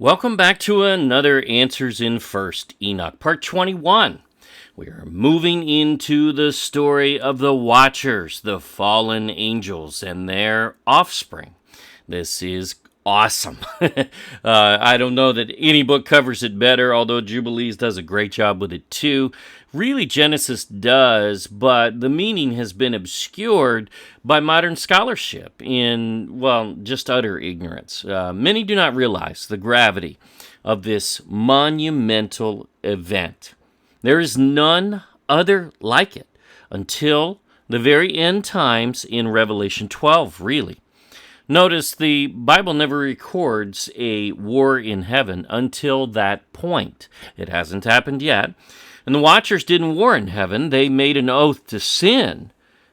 Welcome back to another Answers in First Enoch, part 21. We are moving into the story of the Watchers, the fallen angels, and their offspring. This is awesome. I don't know that any book covers it better, although Jubilees does a great job with it too. Really, Genesis does, but the meaning has been obscured by modern scholarship in, well, just utter ignorance. Many do not realize the gravity of this monumental event. There is none other like it until the very end times in Revelation 12, really. Notice the Bible never records a war in heaven until that point. It hasn't happened yet. And the Watchers didn't war in heaven. They made an oath to sin,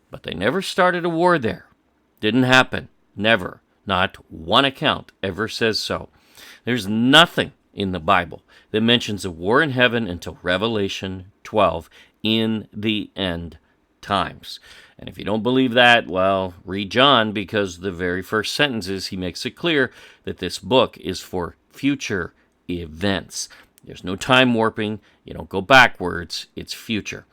but they never started a war there. Didn't happen. Never. Not one account ever says so. There's nothing in the Bible that mentions a war in heaven until Revelation 12 in the end times. And if you don't believe that, well, read John, because the very first sentences he makes it clear that this book is for future events. There's no time warping. You don't go backwards. It's future.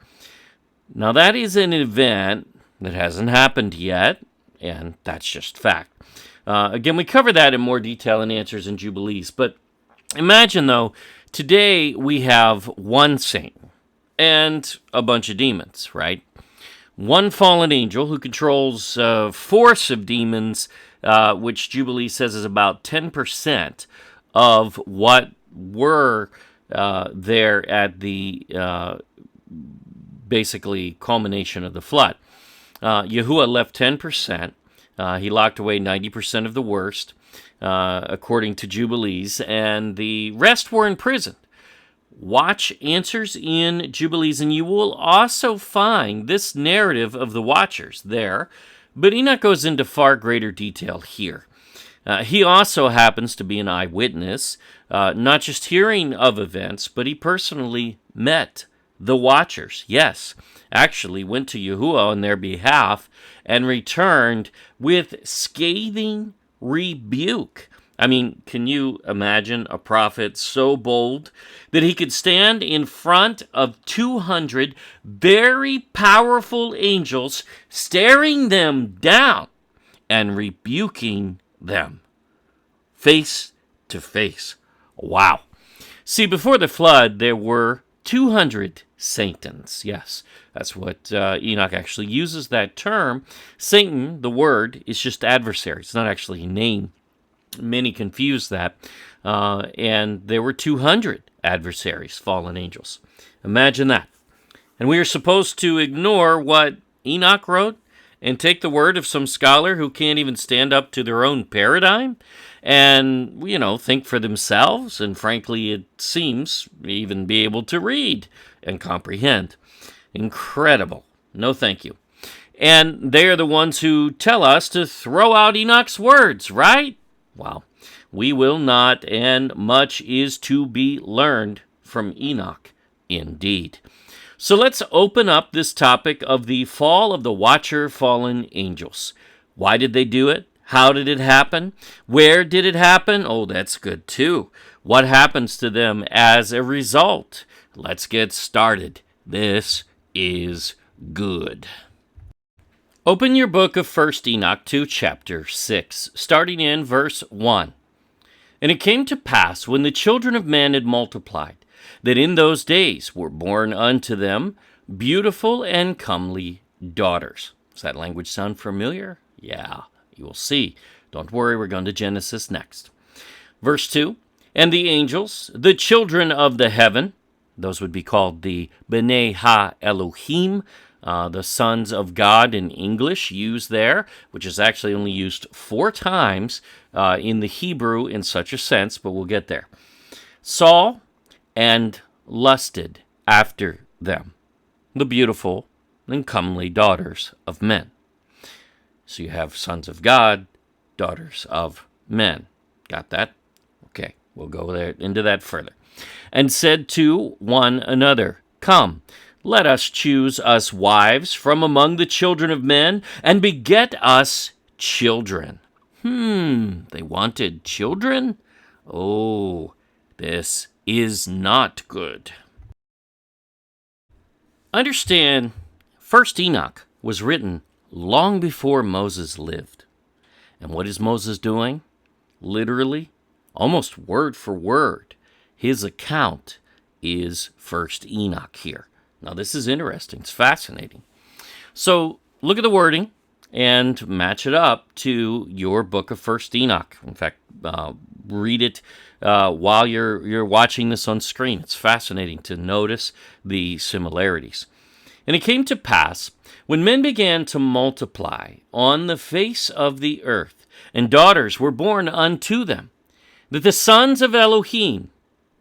Now, that is an event that hasn't happened yet, and that's just fact. Again, we cover that in more detail in Answers in Jubilees. But imagine, though, today we have one Satan and a bunch of demons, right? One fallen angel who controls a force of demons, which Jubilee says is about 10% of what were there at the basically culmination of the flood. Yahuwah left 10%. He locked away 90% of the worst, according to Jubilees, and the rest were imprisoned. Watch Answers in Jubilees, and you will also find this narrative of the Watchers there, but Enoch goes into far greater detail here. He also happens to be an eyewitness, not just hearing of events, but he personally met the Watchers. Yes, actually went to Yahuwah on their behalf and returned with scathing rebuke. I mean, can you imagine a prophet so bold that he could stand in front of 200 very powerful angels, staring them down and rebuking them face to face? Wow. See, before the flood, there were 200 Satans. Yes, that's what Enoch actually uses that term. Satan, the word, is just adversary. It's not actually a name. Many confuse that. And there were 200 adversaries, fallen angels. Imagine that. And we are supposed to ignore what Enoch wrote and take the word of some scholar who can't even stand up to their own paradigm and, think for themselves, and frankly, it seems, even be able to read and comprehend. Incredible. No thank you. And they are the ones who tell us to throw out Enoch's words, right? Well, we will not, and much is to be learned from Enoch indeed. So let's open up this topic of the fall of the Watcher fallen angels. Why did they do it? How did it happen? Where did it happen? Oh, that's good too. What happens to them as a result? Let's get started. This is good. Open your book of 1 Enoch to chapter 6, starting in verse 1. And it came to pass, when the children of men had multiplied, that in those days were born unto them beautiful and comely daughters. Does that language sound familiar? Yeah, you will see. Don't worry, we're going to Genesis next. Verse 2, and the angels, the children of the heaven, those would be called the B'nai Ha-Elohim, the sons of God in English, used there, which is actually only used 4 times in the Hebrew in such a sense, but we'll get there. Saw and lusted after them, the beautiful and comely daughters of men. So you have sons of God, daughters of men. Got that? Okay, we'll go there into that further. And said to one another, Come, let us choose us wives from among the children of men, and beget us children. They wanted children? Oh, this is not good. Understand, First Enoch was written long before Moses lived. And what is Moses doing? Literally, almost word for word, his account is First Enoch here. Now, this is interesting. It's fascinating. So, look at the wording and match it up to your book of First Enoch. In fact, read it while you're watching this on screen. It's fascinating to notice the similarities. And it came to pass, when men began to multiply on the face of the earth, and daughters were born unto them, that the sons of Elohim,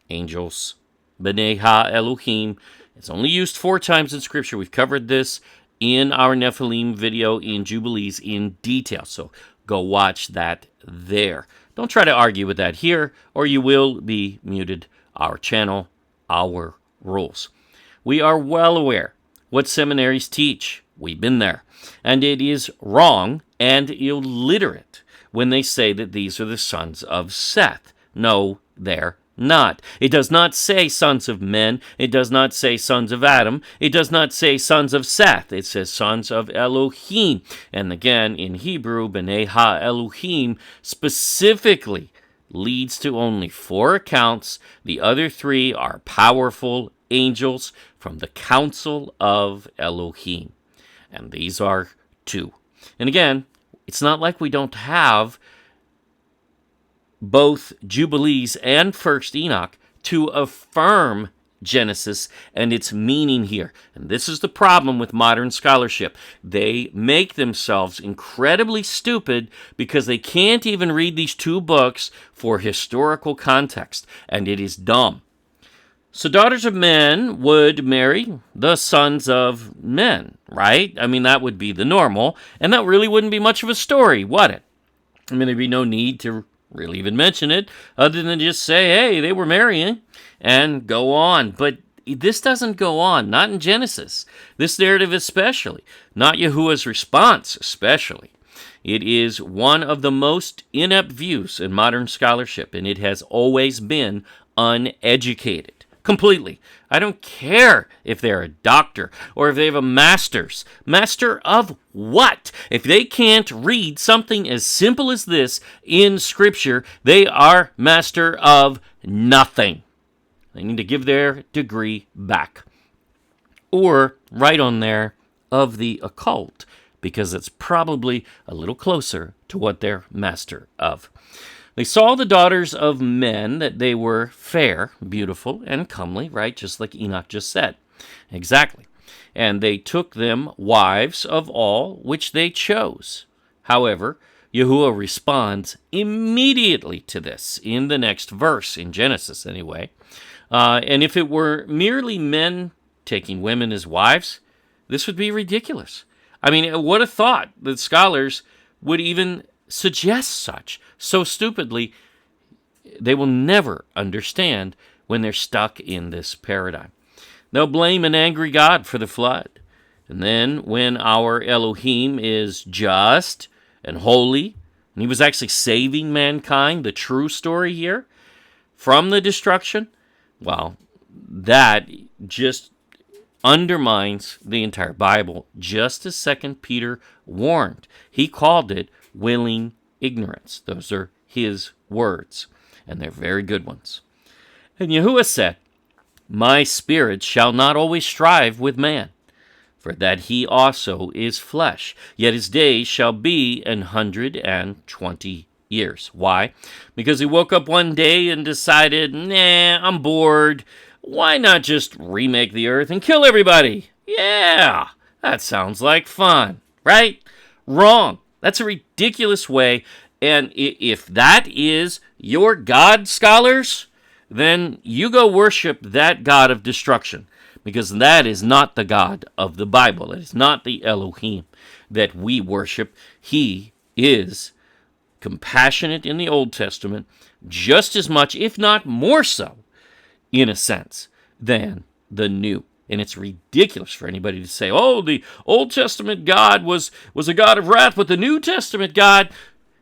angels, B'nai Ha-Elohim, it's only used 4 times in Scripture. We've covered this in our Nephilim video in Jubilees in detail, so go watch that there. Don't try to argue with that here, or you will be muted. Our channel, our rules. We are well aware what seminaries teach. We've been there. And it is wrong and illiterate when they say that these are the sons of Seth. No, they're not. It does not say sons of men. It does not say sons of Adam. It does not say sons of Seth. It says sons of Elohim. And again, in Hebrew, B'nai Ha-Elohim specifically leads to only 4 accounts. The other 3 are powerful angels from the council of Elohim. And these are 2. And again, it's not like we don't have both Jubilees and First Enoch to affirm Genesis and its meaning here. And this is the problem with modern scholarship. They make themselves incredibly stupid because they can't even read these 2 books for historical context. And it is dumb. So daughters of men would marry the sons of men, right? I mean, that would be the normal. And that really wouldn't be much of a story, would it? I mean, there'd be no need to really even mention it, other than just say, hey, they were marrying, and go on. But this doesn't go on, not in Genesis. This narrative especially, not Yahuwah's response especially. It is one of the most inept views in modern scholarship, and it has always been uneducated. Completely. I don't care if they're a doctor or if they have a master's. Master of what? If they can't read something as simple as this in Scripture, they are master of nothing. They need to give their degree back. Or write on there of the occult, because it's probably a little closer to what they're master of. They saw the daughters of men, that they were fair, beautiful, and comely, right? Just like Enoch just said. Exactly. And they took them wives of all which they chose. However, Yahuwah responds immediately to this in the next verse, in Genesis anyway. And if it were merely men taking women as wives, this would be ridiculous. I mean, what a thought that scholars would even suggest such so stupidly. They will never understand when they're stuck in this paradigm. They'll blame an angry God for the flood. And then when our Elohim is just and holy, and he was actually saving mankind, the true story here, from the destruction, well, that just undermines the entire Bible, just as 2 Peter warned. He called it willing ignorance. Those are his words, and they're very good ones. And Yahuwah said, my spirit shall not always strive with man, for that he also is flesh, yet his days shall be 120 years. Why? Because he woke up one day and decided, nah, I'm bored. Why not just remake the earth and kill everybody? Yeah, that sounds like fun, right? Wrong. That's a ridiculous way, and if that is your God, scholars, then you go worship that God of destruction, because that is not the God of the Bible. It is not the Elohim that we worship. He is compassionate in the Old Testament, just as much, if not more so, in a sense, than the New. And it's ridiculous for anybody to say, oh, the Old Testament God was a God of wrath, but the New Testament God,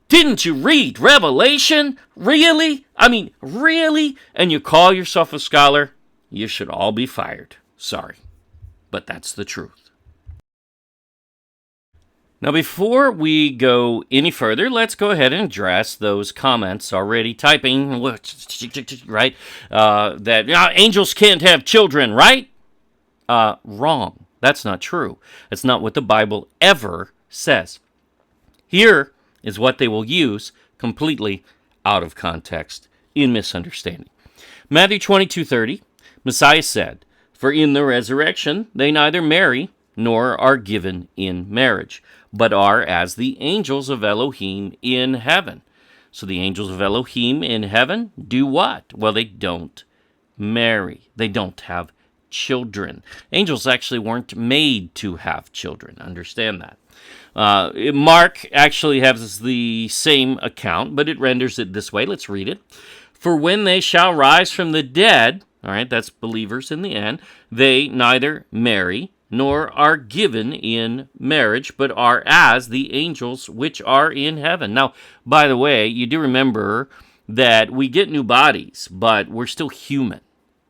didn't you read Revelation? Really? I mean, really? And you call yourself a scholar? You should all be fired. Sorry, but that's the truth. Now, before we go any further, let's go ahead and address those comments already typing, right? That angels can't have children, right? Wrong. That's not true. That's not what the Bible ever says. Here is what they will use completely out of context in misunderstanding. Matthew 22:30, Messiah said, "For in the resurrection they neither marry nor are given in marriage, but are as the angels of Elohim in heaven." So the angels of Elohim in heaven do what? Well, they don't marry. They don't have children. Angels actually weren't made to have children. Understand that. Mark actually has the same account, but it renders it this way. Let's read it. "For when they shall rise from the dead," all right, that's believers in the end, "they neither marry nor are given in marriage, but are as the angels which are in heaven." Now, by the way, you do remember that we get new bodies, but we're still human,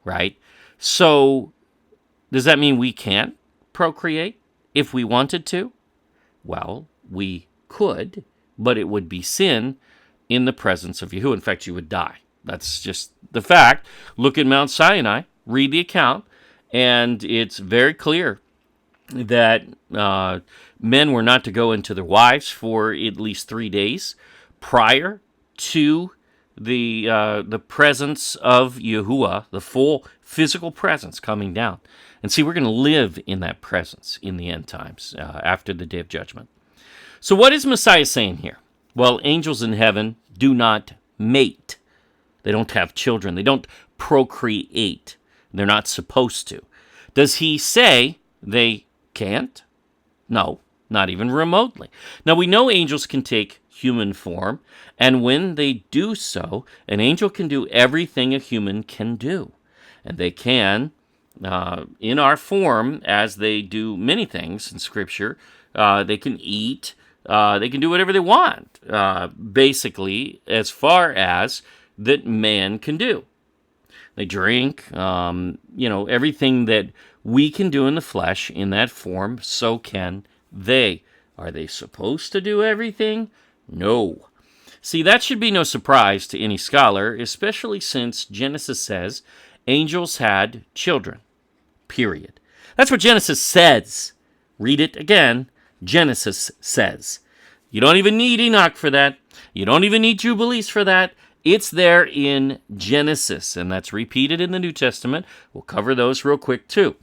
right? So, does that mean we can't procreate if we wanted to? Well, we could, but it would be sin in the presence of Yahuwah. In fact, you would die. That's just the fact. Look at Mount Sinai, read the account, and it's very clear that men were not to go into their wives for at least 3 days prior to the presence of Yahuwah, the full physical presence coming down. And see, we're going to live in that presence in the end times, after the day of judgment. So what is Messiah saying here? Well, angels in heaven do not mate. They don't have children. They don't procreate. They're not supposed to. Does he say they can't? No, not even remotely. Now, we know angels can take human form, and when they do so, an angel can do everything a human can do. And they can, in our form, as they do many things in Scripture, they can eat, they can do whatever they want, basically, as far as that man can do. They drink, everything that we can do in the flesh in that form, so can they. Are they supposed to do everything? No. See, that should be no surprise to any scholar, especially since Genesis says angels had children. Period. That's what Genesis says. Read it again. Genesis says. You don't even need Enoch for that. You don't even need Jubilees for that. It's there in Genesis, and that's repeated in the New Testament. We'll cover those real quick, too.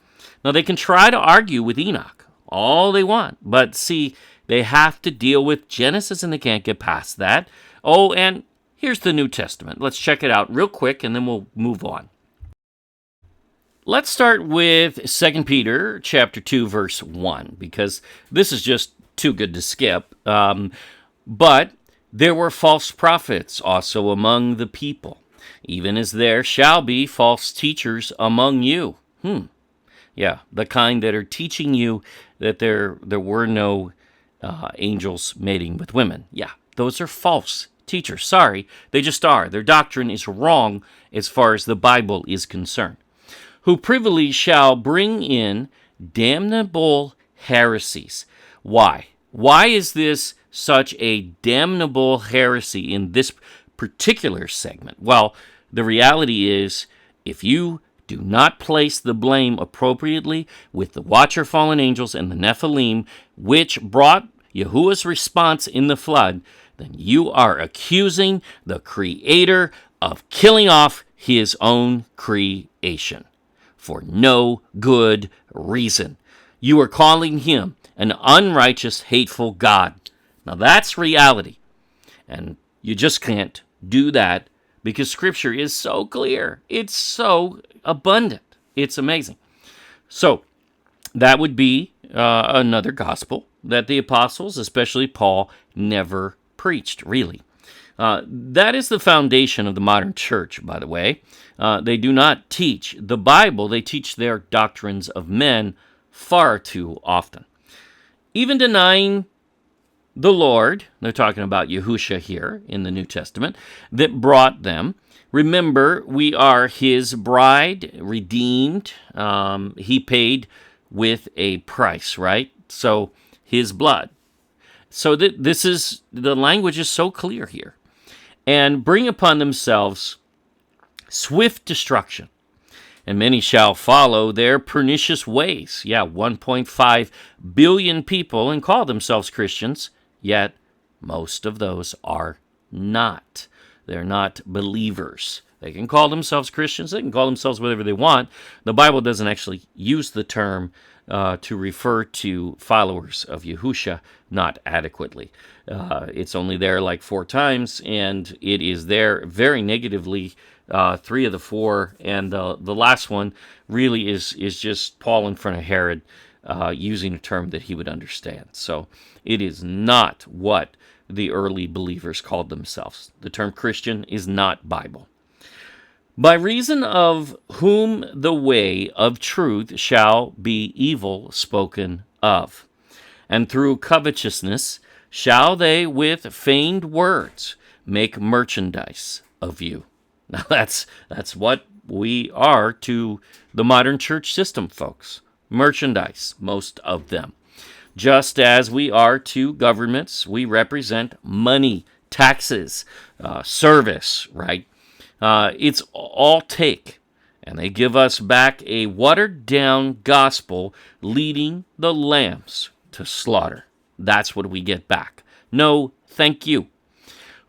Now, they can try to argue with Enoch all they want, but see, they have to deal with Genesis, and they can't get past that. Oh, and here's the New Testament. Let's check it out real quick, and then we'll move on. Let's start with 2 Peter chapter 2, verse 1, because this is just too good to skip. But there were false prophets also among the people, even as there shall be false teachers among you. Yeah, the kind that are teaching you that there were no angels mating with women. Yeah, those are false teachers. Sorry, they just are. Their doctrine is wrong as far as the Bible is concerned. Who privily shall bring in damnable heresies. Why? Why is this such a damnable heresy in this particular segment? Well, the reality is, if you do not place the blame appropriately with the Watcher fallen angels and the Nephilim, which brought Yahuwah's response in the flood, then you are accusing the Creator of killing off His own creation for no good reason. You are calling Him an unrighteous, hateful God. Now that's reality. And you just can't do that because Scripture is so clear. It's so abundant. It's amazing. So that would be another gospel that the apostles, especially Paul, never preached, really. That is the foundation of the modern church, by the way. They do not teach the Bible. They teach their doctrines of men far too often. Even denying the Lord, they're talking about Yahushua here in the New Testament, that brought them. Remember, we are his bride, redeemed. He paid with a price, right? So his blood. So this is, the language is so clear here. And bring upon themselves swift destruction. And many shall follow their pernicious ways. Yeah, 1.5 billion people and call themselves Christians, yet most of those are not. They're not believers. They can call themselves Christians. They can call themselves whatever they want. The Bible doesn't actually use the term to refer to followers of Yahushua, not adequately. It's only there like 4 times, and it is there very negatively 3 of the 4, and the last one really is just Paul in front of Herod using a term that he would understand. So it is not what the early believers called themselves. The term Christian is not Bible. By reason of whom the way of truth shall be evil spoken of, and through covetousness shall they with feigned words make merchandise of you. Now that's what we are to the modern church system, folks. Merchandise, most of them. Just as we are to governments, we represent money, taxes, service, right? It's all take, and they give us back a watered-down gospel leading the lambs to slaughter. That's what we get back. No, thank you.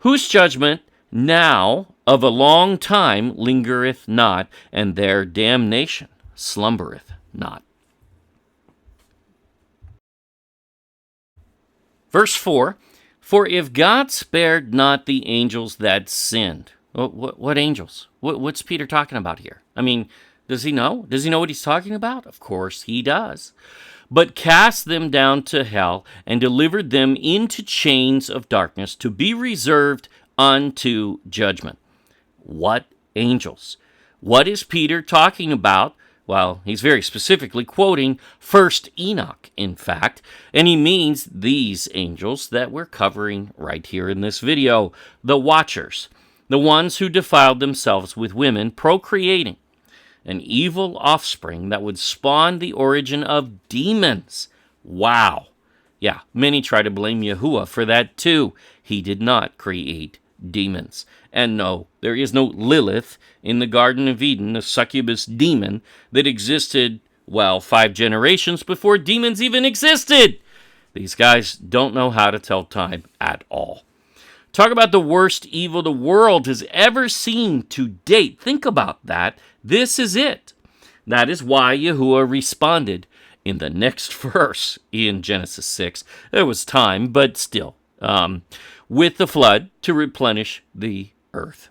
Whose judgment now of a long time lingereth not, and their damnation slumbereth not. Verse 4, for if God spared not the angels that sinned. What angels? What's Peter talking about here? I mean, does he know? Does he know what he's talking about? Of course he does. But cast them down to hell and delivered them into chains of darkness to be reserved unto judgment. What angels? What is Peter talking about? Well, he's very specifically quoting 1st Enoch, in fact, and he means these angels that we're covering right here in this video, the watchers, the ones who defiled themselves with women, procreating an evil offspring that would spawn the origin of demons. Wow. Yeah, many try to blame Yahuwah for that too. He did not create demons. And no, there is no Lilith in the Garden of Eden, a succubus demon that existed, 5 generations before demons even existed. These guys don't know how to tell time at all. Talk about the worst evil the world has ever seen to date. Think about that. This is it. That is why Yahuwah responded in the next verse in Genesis 6. There was time, but still, with the flood to replenish the earth.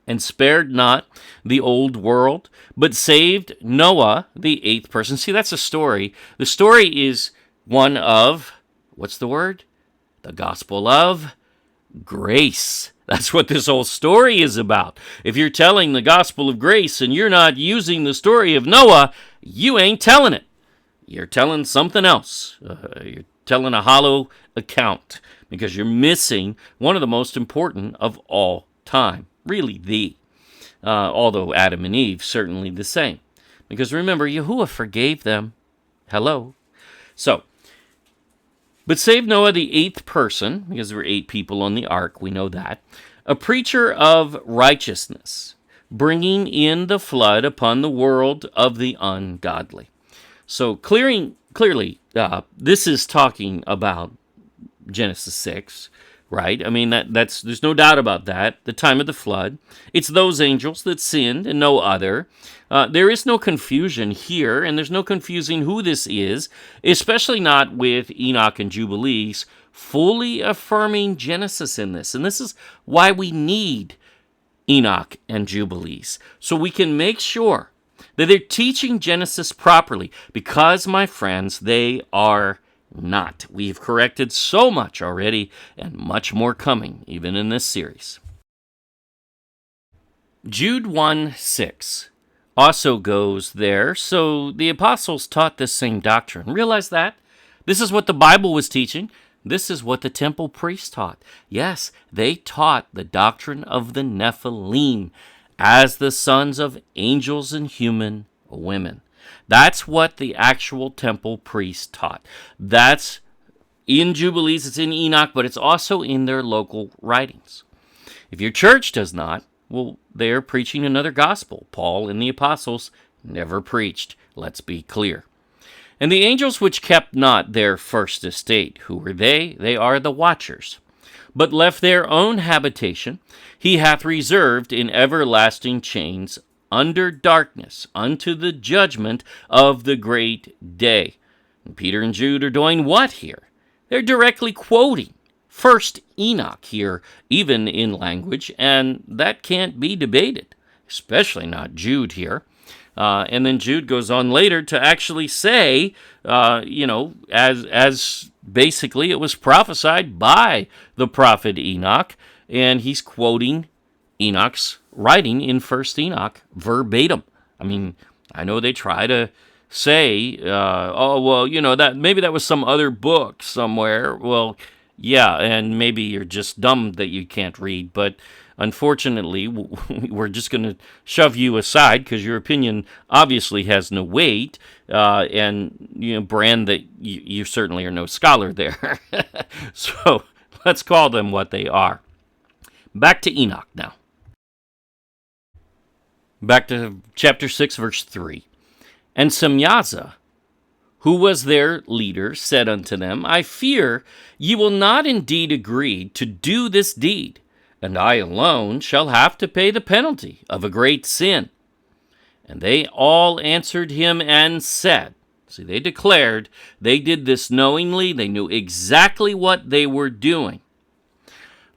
And spared not the old world, but saved Noah, the 8th person. See, that's a story. The story is one of, what's the word? The gospel of grace. That's what this whole story is about. If you're telling the gospel of grace and you're not using the story of Noah, you ain't telling it. You're telling something else. You're telling a hollow account because you're missing one of the most important of all time. Really although Adam and Eve, certainly the same. Because remember, Yahuwah forgave them. Hello. So, but saved Noah, the 8th person, because there were 8 people on the ark, we know that, a preacher of righteousness, bringing in the flood upon the world of the ungodly. So clearly, this is talking about Genesis 6, right? I mean, that's there's no doubt about that. The time of the flood. It's those angels that sinned and no other. There is no confusion here, and there's no confusing who this is, especially not with Enoch and Jubilees fully affirming Genesis in this. And this is why we need Enoch and Jubilees, so we can make sure that they're teaching Genesis properly, because, my friends, they are not. We've corrected so much already, and much more coming, even in this series. Jude 1:6 also goes there, so the apostles taught this same doctrine. Realize that? This is what the Bible was teaching. This is what the temple priests taught. Yes, they taught the doctrine of the Nephilim as the sons of angels and human women. That's what the actual temple priests taught. That's in Jubilees, it's in Enoch, but it's also in their local writings. If your church does not, well, they're preaching another gospel. Paul and the apostles never preached. Let's be clear. And the angels which kept not their first estate, who were they? They are the watchers. But left their own habitation, he hath reserved in everlasting chains under darkness unto the judgment of the great day. And Peter and Jude are doing what here? They're directly quoting First Enoch here, even in language, and that can't be debated, especially not Jude here. And then Jude goes on later to actually say, as basically it was prophesied by the prophet Enoch, and he's quoting Enoch's writing in First Enoch verbatim. I mean, I know they try to say, that maybe that was some other book somewhere. Well, yeah, and maybe you're just dumb that you can't read, but unfortunately, we're just going to shove you aside because your opinion obviously has no weight, and brand that you certainly are no scholar there. So let's call them what they are. Back to Enoch now. Back to chapter 6, verse 3. And Semyaza, who was their leader, said unto them, I fear ye will not indeed agree to do this deed, and I alone shall have to pay the penalty of a great sin. And they all answered him and said, see, they declared they did this knowingly, they knew exactly what they were doing.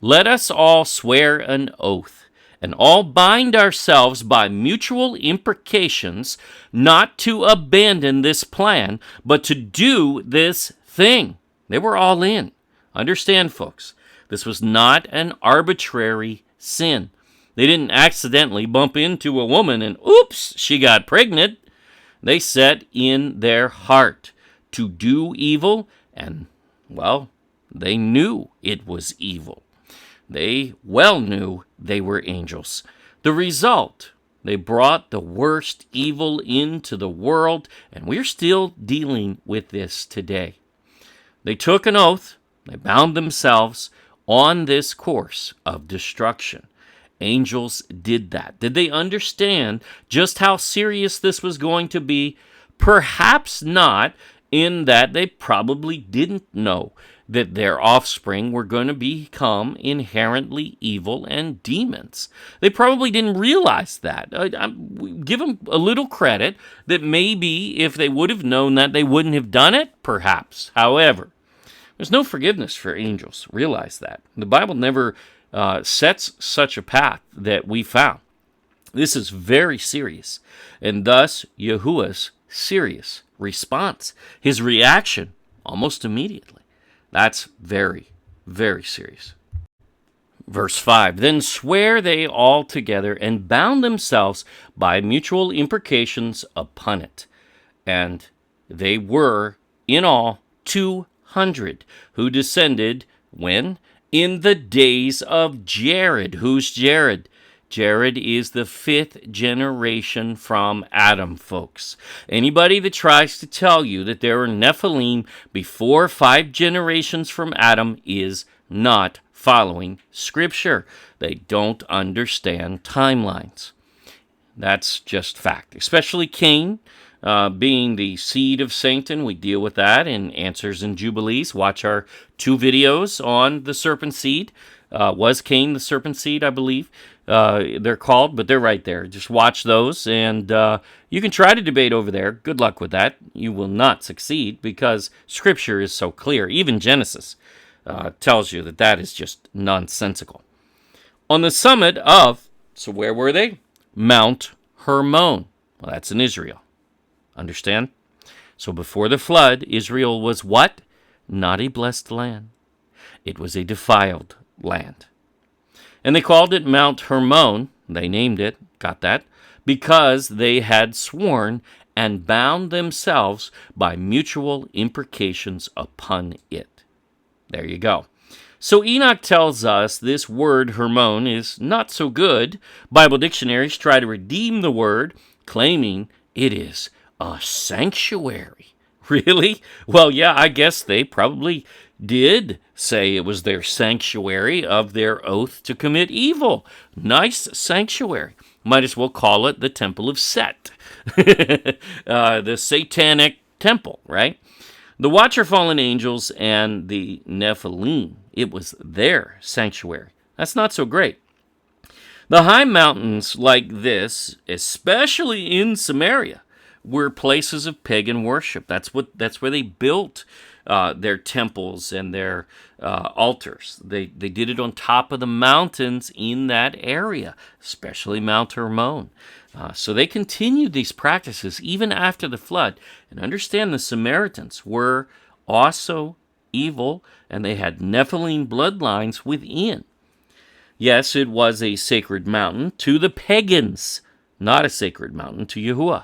Let us all swear an oath, and all bind ourselves by mutual imprecations not to abandon this plan, but to do this thing. They were all in. Understand, folks, this was not an arbitrary sin. They didn't accidentally bump into a woman and, oops, she got pregnant. They set in their heart to do evil, and, well, they knew it was evil. They well knew they were angels. The result, they brought the worst evil into the world, and we're still dealing with this today. They took an oath, they bound themselves on this course of destruction. Angels did that. Did they understand just how serious this was going to be? Perhaps not, in that they probably didn't know that their offspring were going to become inherently evil and demons. They probably didn't realize that. Give them a little credit that maybe if they would have known that, they wouldn't have done it, perhaps. However, there's no forgiveness for angels. Realize that. The Bible never sets such a path that we found. This is very serious, and thus Yahuwah's serious response, his reaction almost immediately. That's very, very serious. Verse 5, Then swear they all together and bound themselves by mutual imprecations upon it. And they were in all 200 who descended, when? In the days of Jared. Who's Jared? Jared is the 5th generation from Adam, folks. Anybody that tries to tell you that there were Nephilim before 5 generations from Adam is not following Scripture. They don't understand timelines. That's just fact. Especially Cain, being the seed of Satan. We deal with that in Answers in Jubilees. Watch our 2 videos on the serpent seed. Was Cain the serpent seed, I believe? They're called, but they're right there. Just watch those, and you can try to debate over there. Good luck with that. You will not succeed because Scripture is so clear. Even Genesis tells you that that is just nonsensical. On the summit of, so where were they? Mount Hermon. Well, that's in Israel. Understand? So before the flood, Israel was what? Not a blessed land. It was a defiled land. And they called it Mount Hermon, they named it, got that, because they had sworn and bound themselves by mutual imprecations upon it. There you go. So Enoch tells us this word Hermon is not so good. Bible dictionaries try to redeem the word, claiming it is a sanctuary. Really? Well, yeah, I guess they probably did say it was their sanctuary of their oath to commit evil. Nice sanctuary. Might as well call it the Temple of Set. The satanic temple, right? The Watcher fallen angels and the Nephilim, it was their sanctuary. That's not so great. The high mountains like this, especially in Samaria, were places of pagan worship. That's where they built their temples and their altars. They did it on top of the mountains in that area, especially Mount Hermon. So they continued these practices even after the flood. And understand the Samaritans were also evil, and they had Nephilim bloodlines within. Yes, it was a sacred mountain to the pagans, not a sacred mountain to Yahuwah.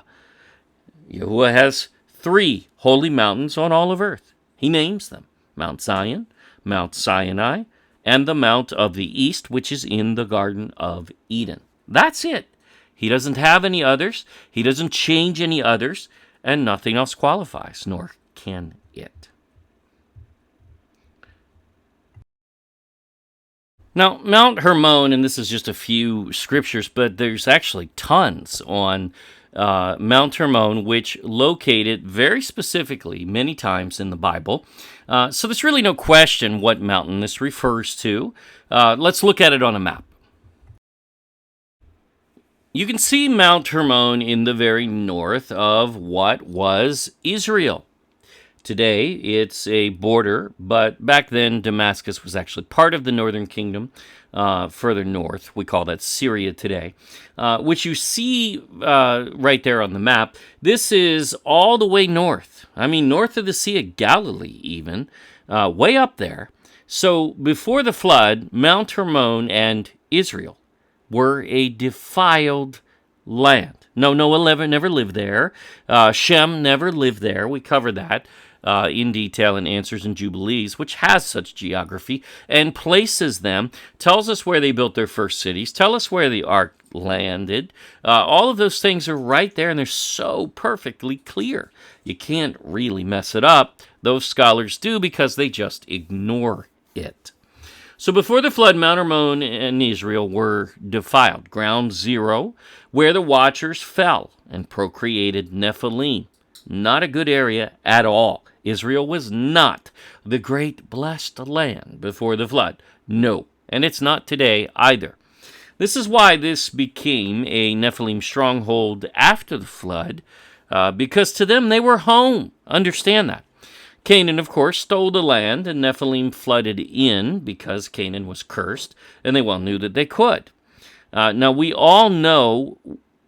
Yahuwah has 3 holy mountains on all of earth. He names them: Mount Zion, Mount Sinai, and the Mount of the East, which is in the Garden of Eden. That's it. He doesn't have any others. He doesn't change any others, and nothing else qualifies, nor can it. Now, Mount Hermon, and this is just a few scriptures, but there's actually tons on Mount Hermon, which located very specifically many times in the Bible. So there's really no question what mountain this refers to. Let's look at it on a map. You can see Mount Hermon in the very north of what was Israel. Today, it's a border, but back then, Damascus was actually part of the northern kingdom, further north. We call that Syria today, which you see right there on the map. This is all the way north. I mean, north of the Sea of Galilee, even, way up there. So before the flood, Mount Hermon and Israel were a defiled land. Noah never lived there. Shem never lived there. We covered that in detail in Answers in Jubilees, which has such geography and places them, tells us where they built their first cities, tell us where the ark landed. All of those things are right there, and they're so perfectly clear. You can't really mess it up. Those scholars do because they just ignore it. So before the flood, Mount Hermon and Israel were defiled, ground zero, where the watchers fell and procreated Nephilim. Not a good area at all. Israel was not the great blessed land before the flood. No, and it's not today either. This is why this became a Nephilim stronghold after the flood, because to them they were home. Understand that. Canaan, of course, stole the land, and Nephilim flooded in because Canaan was cursed, and they well knew that they could. Now, we all know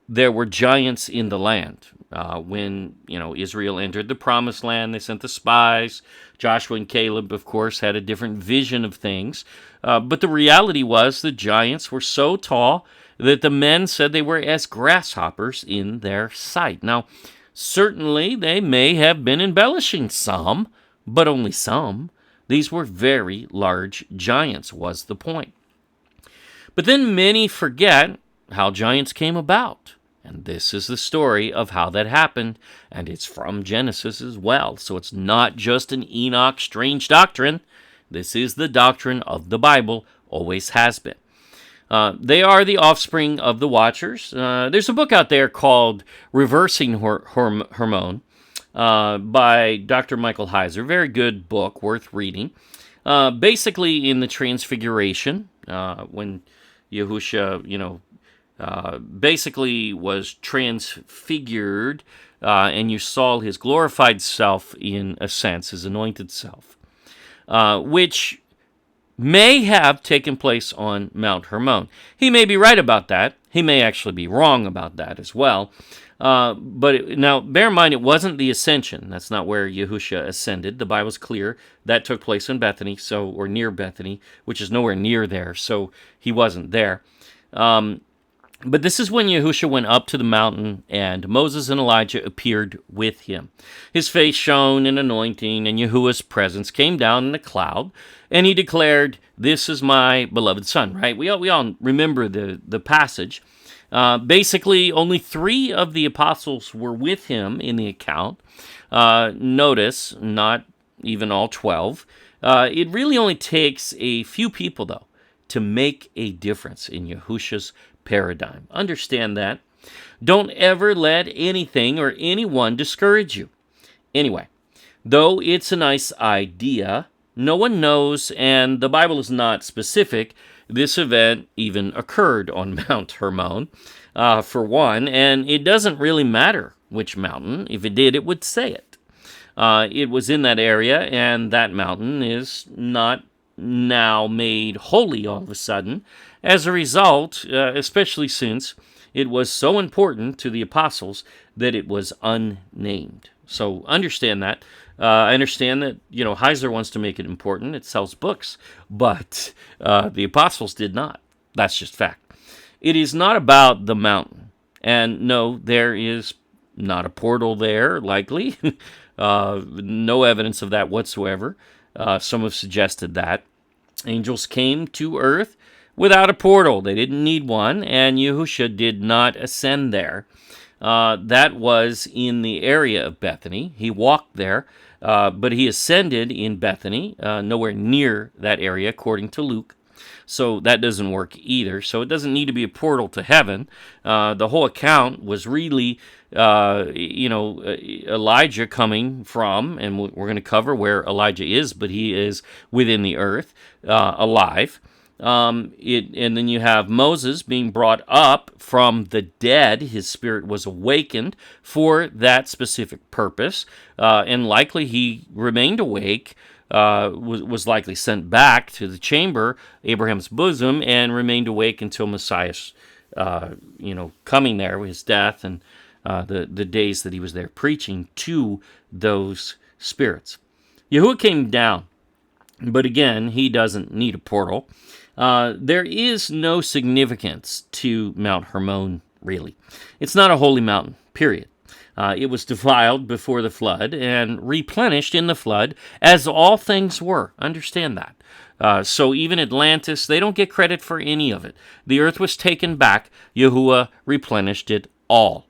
there were giants in the land. When Israel entered the Promised Land, they sent the spies. Joshua and Caleb, of course, had a different vision of things. But the reality was the giants were so tall that the men said they were as grasshoppers in their sight. Now, certainly, they may have been embellishing some, but only some. These were very large giants, was the point. But then many forget how giants came about. And this is the story of how that happened, and it's from Genesis as well. So it's not just an Enoch strange doctrine. This is the doctrine of the Bible, always has been. They are the offspring of the Watchers. There's a book out there called Reversing Hermon by Dr. Michael Heiser. Very good book, worth reading. Basically, in the Transfiguration, when Yahusha, basically was transfigured, and you saw his glorified self in a sense, his anointed self, which may have taken place on Mount Hermon. He may be right about that. He may actually be wrong about that as well. Now, bear in mind, it wasn't the ascension. That's not where Yahusha ascended. The Bible's clear. That took place in Bethany, or near Bethany, which is nowhere near there, so he wasn't there. But this is when Yahushua went up to the mountain, and Moses and Elijah appeared with him. His face shone in anointing, and Yahuwah's presence came down in a cloud, and he declared, "This is my beloved son." Right? We all remember the passage. Basically, only 3 of the apostles were with him in the account. Notice, not even all 12. It really only takes a few people, though, to make a difference in Yahushua's paradigm. Understand that. Don't ever let anything or anyone discourage you. Anyway, though it's a nice idea, no one knows, and the Bible is not specific, this event even occurred on Mount Hermon, for one, and it doesn't really matter which mountain. If it did, it would say it. It was in that area, and that mountain is not now made holy all of a sudden. As a result, especially since it was so important to the apostles that it was unnamed. So understand that. I understand that, Heiser wants to make it important. It sells books. But the apostles did not. That's just fact. It is not about the mountain. And no, there is not a portal there, likely. No evidence of that whatsoever. Some have suggested that. Angels came to earth without a portal. They didn't need one, and Yahushua did not ascend there. That was in the area of Bethany. He walked there, but he ascended in Bethany, nowhere near that area, according to Luke. So that doesn't work either. So it doesn't need to be a portal to heaven. The whole account was really, Elijah coming from, and we're going to cover where Elijah is, but he is within the earth, alive. And then you have Moses being brought up from the dead. His spirit was awakened for that specific purpose, and likely he remained awake. Was likely sent back to the chamber, Abraham's bosom, and remained awake until Messiah's, coming there, his death, and the days that he was there preaching to those spirits. Yahuwah came down, but again, he doesn't need a portal. There is no significance to Mount Hermon, really. It's not a holy mountain, period. It was defiled before the flood and replenished in the flood, as all things were. Understand that. So even Atlantis, they don't get credit for any of it. The earth was taken back. Yahuwah replenished it all.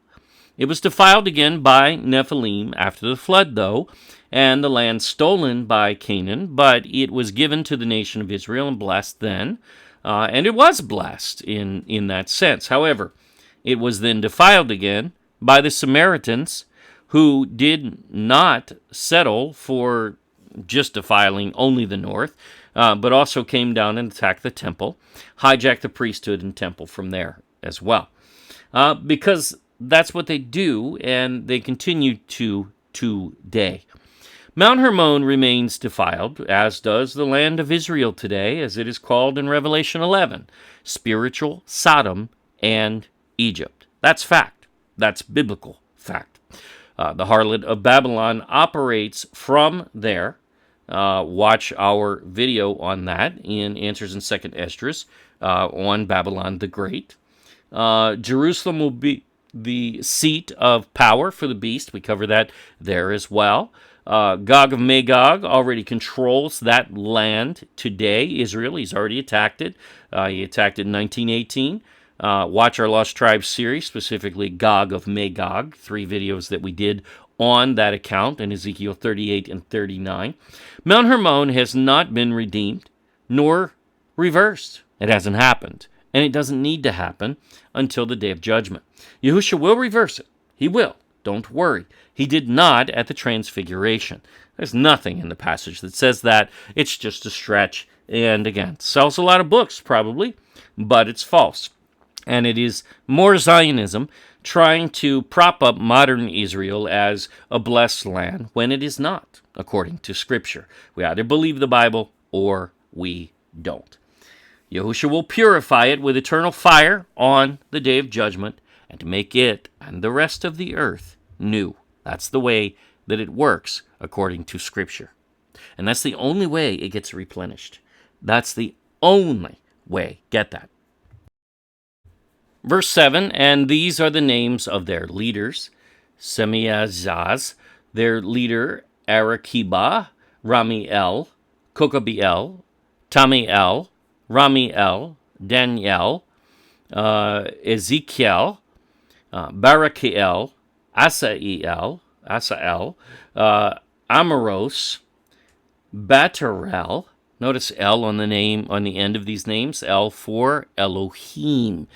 It was defiled again by Nephilim after the flood, though, and the land stolen by Canaan, but it was given to the nation of Israel and blessed then, and it was blessed in that sense. However, it was then defiled again by the Samaritans, who did not settle for just defiling only the north, but also came down and attacked the temple, hijacked the priesthood and temple from there as well. Because that's what they do, and they continue to today. Mount Hermon remains defiled, as does the land of Israel today, as it is called in Revelation 11, spiritual Sodom and Egypt. That's fact. That's biblical fact. The harlot of Babylon operates from there. Watch our video on that in Answers in 2nd Esdras on Babylon the Great. Jerusalem will be the seat of power for the beast. We cover that there as well. Gog of Magog already controls that land today. Israel, he's already attacked it. He attacked it in 1918. Watch our Lost Tribes series, specifically Gog of Magog, 3 videos that we did on that account in Ezekiel 38 and 39. Mount Hermon has not been redeemed nor reversed. It hasn't happened, and it doesn't need to happen until the day of judgment. Yahushua will reverse it. He will. Don't worry. He did not at the Transfiguration. There's nothing in the passage that says that. It's just a stretch, and again, sells a lot of books probably, but it's false. And it is more Zionism trying to prop up modern Israel as a blessed land when it is not, according to Scripture. We either believe the Bible or we don't. Yahushua will purify it with eternal fire on the day of judgment and to make it and the rest of the earth new. That's the way that it works according to Scripture. And that's the only way it gets replenished. That's the only way. Get that. Verse 7, and these are the names of their leaders: Semiazaz, their leader, Arakiba, Ramiel, Kokabiel, Tamiel, Ramiel, Daniel, Ezekiel, Barakiel, Asael, Amoros, Batarel. Notice L on the name on the end of these names. L for Elohim.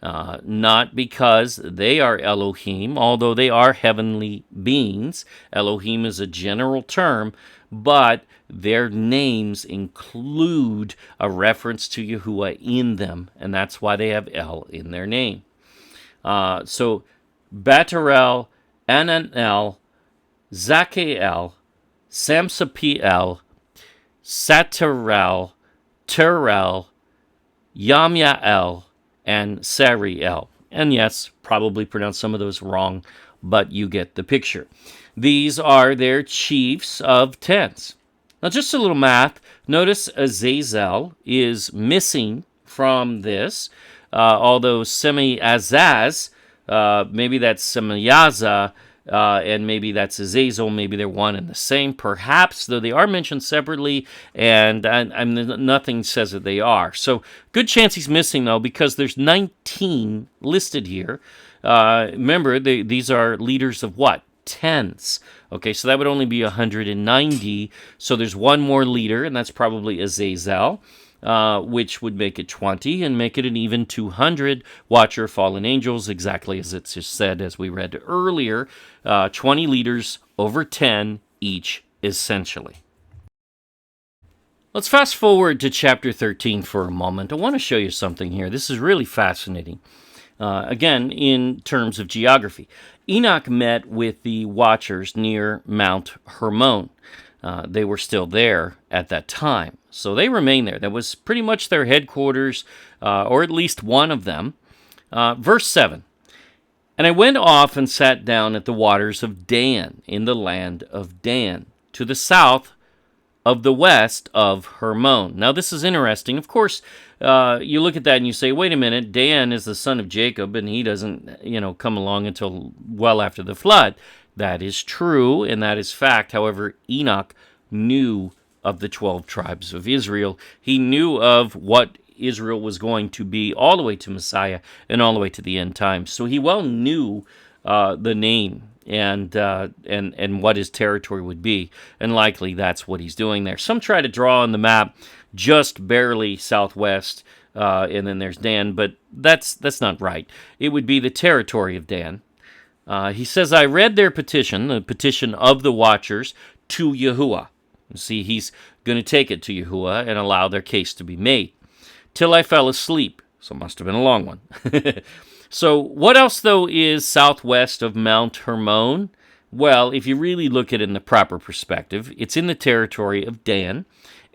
Not because they are Elohim, although they are heavenly beings. Elohim is a general term, but their names include a reference to Yahuwah in them, and that's why they have El in their name. So Batarel, Ananel, Zakael, Samsapiel, Satarel, Terel, Yamyael, and Sariel. And yes, probably pronounced some of those wrong, but you get the picture. These are their chiefs of tens. Now, just a little math. Notice Azazel is missing from this, although Semi-Azaz, maybe that's Semi-Yaza, and maybe that's Azazel, maybe they're one and the same, perhaps, though they are mentioned separately, and nothing says that they are. So, good chance he's missing, though, because there's 19 listed here. Remember, these are leaders of what? Tens. Okay, so that would only be 190, so there's one more leader, and that's probably Azazel. Which would make it 20 and make it an even 200 watcher fallen angels, exactly as it's just said as we read earlier. 20 leaders over 10 each, essentially. Let's fast forward to chapter 13 for a moment. I want to show you something here. This is really fascinating. Again, in terms of geography. Enoch met with the watchers near Mount Hermon. They were still there at that time. So they remained there. That was pretty much their headquarters, or at least one of them. Verse 7, and I went off and sat down at the waters of Dan, in the land of Dan, to the south of the west of Hermon. Now this is interesting. Of course, you look at that and you say, wait a minute, Dan is the son of Jacob, and he doesn't, come along until well after the flood. That is true, and that is fact. However, Enoch knew of the 12 tribes of Israel. He knew of what Israel was going to be all the way to Messiah and all the way to the end times. So he well knew the name and what his territory would be, and likely that's what he's doing there. Some try to draw on the map just barely southwest, and then there's Dan, but that's not right. It would be the territory of Dan. He says, I read their petition, the petition of the watchers, to Yahuwah. See, he's going to take it to Yahuwah and allow their case to be made. Till I fell asleep. So it must have been a long one. So what else, though, is southwest of Mount Hermon? Well, if you really look at it in the proper perspective, it's in the territory of Dan,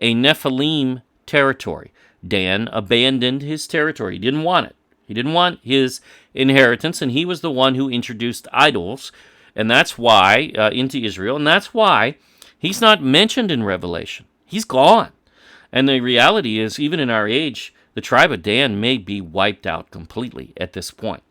a Nephilim territory. Dan abandoned his territory. He didn't want it. He didn't want his inheritance, and he was the one who introduced idols, and that's why, into Israel, and that's why he's not mentioned in Revelation. He's gone. And the reality is, even in our age, the tribe of Dan may be wiped out completely at this point.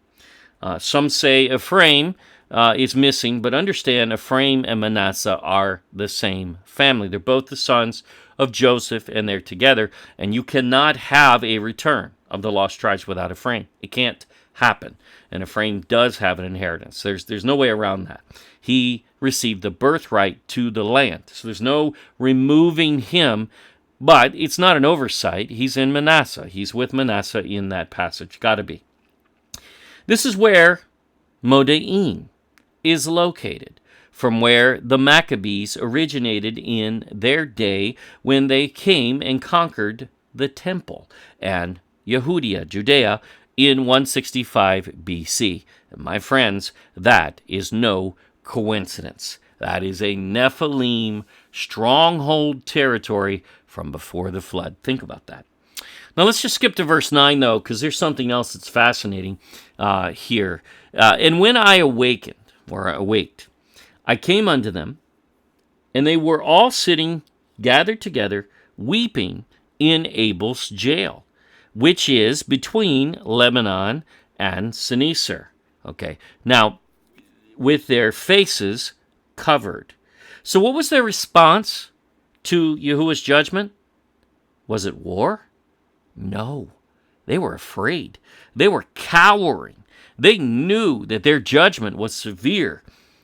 Some say Ephraim is missing, but understand Ephraim and Manasseh are the same family. They're both the sons of Joseph, and they're together, and you cannot have a return of the lost tribes without Ephraim. It can't happen. And Ephraim does have an inheritance. There's no way around that. He received the birthright to the land. So there's no removing him, but it's not an oversight. He's in Manasseh. He's with Manasseh in that passage. Got to be. This is where Modein is located, from where the Maccabees originated in their day when they came and conquered the temple and Judea, in 165 BC. And my friends, that is no coincidence. That is a Nephilim stronghold territory from before the flood. Think about that. Now let's just skip to verse 9, though, because there's something else that's fascinating here. And when I awaked, I came unto them, and they were all sitting gathered together, weeping in Abel's jail, which is between Lebanon and Sneezer. Okay, now, with their faces covered. So what was their response to Yahuwah's judgment? Was it war? No. They were afraid. They were cowering. They knew that their judgment was severe,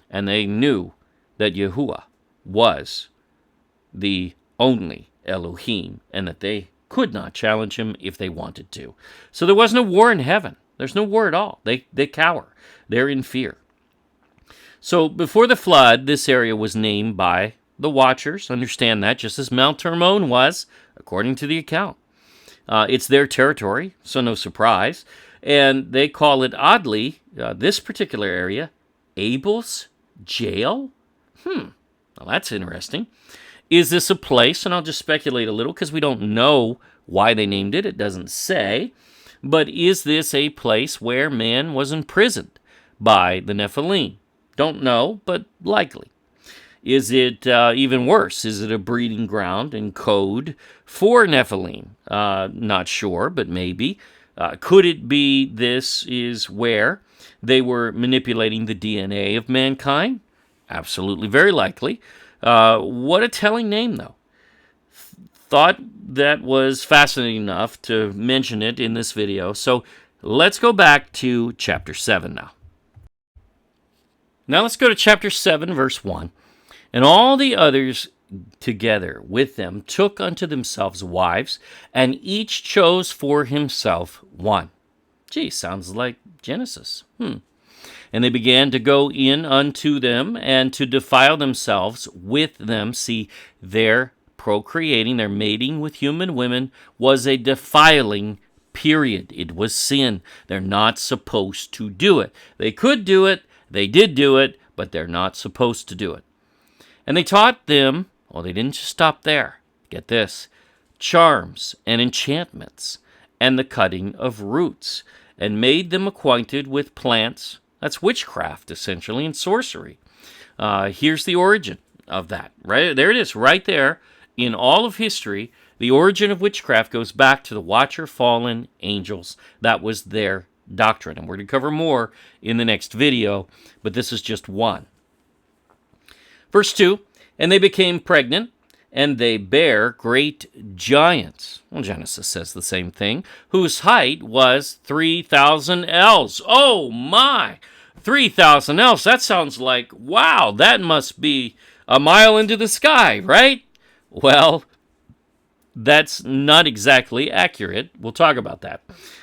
and they knew that Yahuwah was the only Elohim, and that they could not challenge him if they wanted to. So there was no war in heaven. There's no war at all. They cower. They're in fear. So before the flood, this area was named by the Watchers. Understand that, just as Mount Hermon was, according to the account. It's their territory, so no surprise. And they call it, oddly, this particular area, Abel's Jail? Well, that's interesting. Is this a place, and I'll just speculate a little because we don't know why they named it. It doesn't say. But is this a place where man was imprisoned by the Nephilim? Don't know, but likely. Is it even worse? Is it a breeding ground and code for Nephilim? Not sure, but maybe. Could it be this is where they were manipulating the DNA of mankind? Absolutely, very likely. What a telling name, though. Thought that was fascinating enough to mention it in this video. So let's go back to chapter 7 now. Now let's go to chapter 7, verse 1. And all the others together with them took unto themselves wives, and each chose for himself one. Gee, sounds like Genesis. And they began to go in unto them, and to defile themselves with them. See, their procreating, their mating with human women, was a defiling period. It was sin. They're not supposed to do it. They could do it. They did do it, but they're not supposed to do it. And they taught them, well, they didn't just stop there. Get this, charms and enchantments and the cutting of roots, and made them acquainted with plants. That's witchcraft, essentially, and sorcery. Here's the origin of that. Right there it is, right there. In all of history, the origin of witchcraft goes back to the Watcher fallen angels. That was their doctrine. And we're going to cover more in the next video, but this is just one. Verse 2, and they became pregnant, and they bare great giants. Well, Genesis says the same thing, whose height was 3,000 ells. Oh my! 3,000 ells. That sounds like, wow, that must be a mile into the sky, right? Well, that's not exactly accurate. We'll talk about that.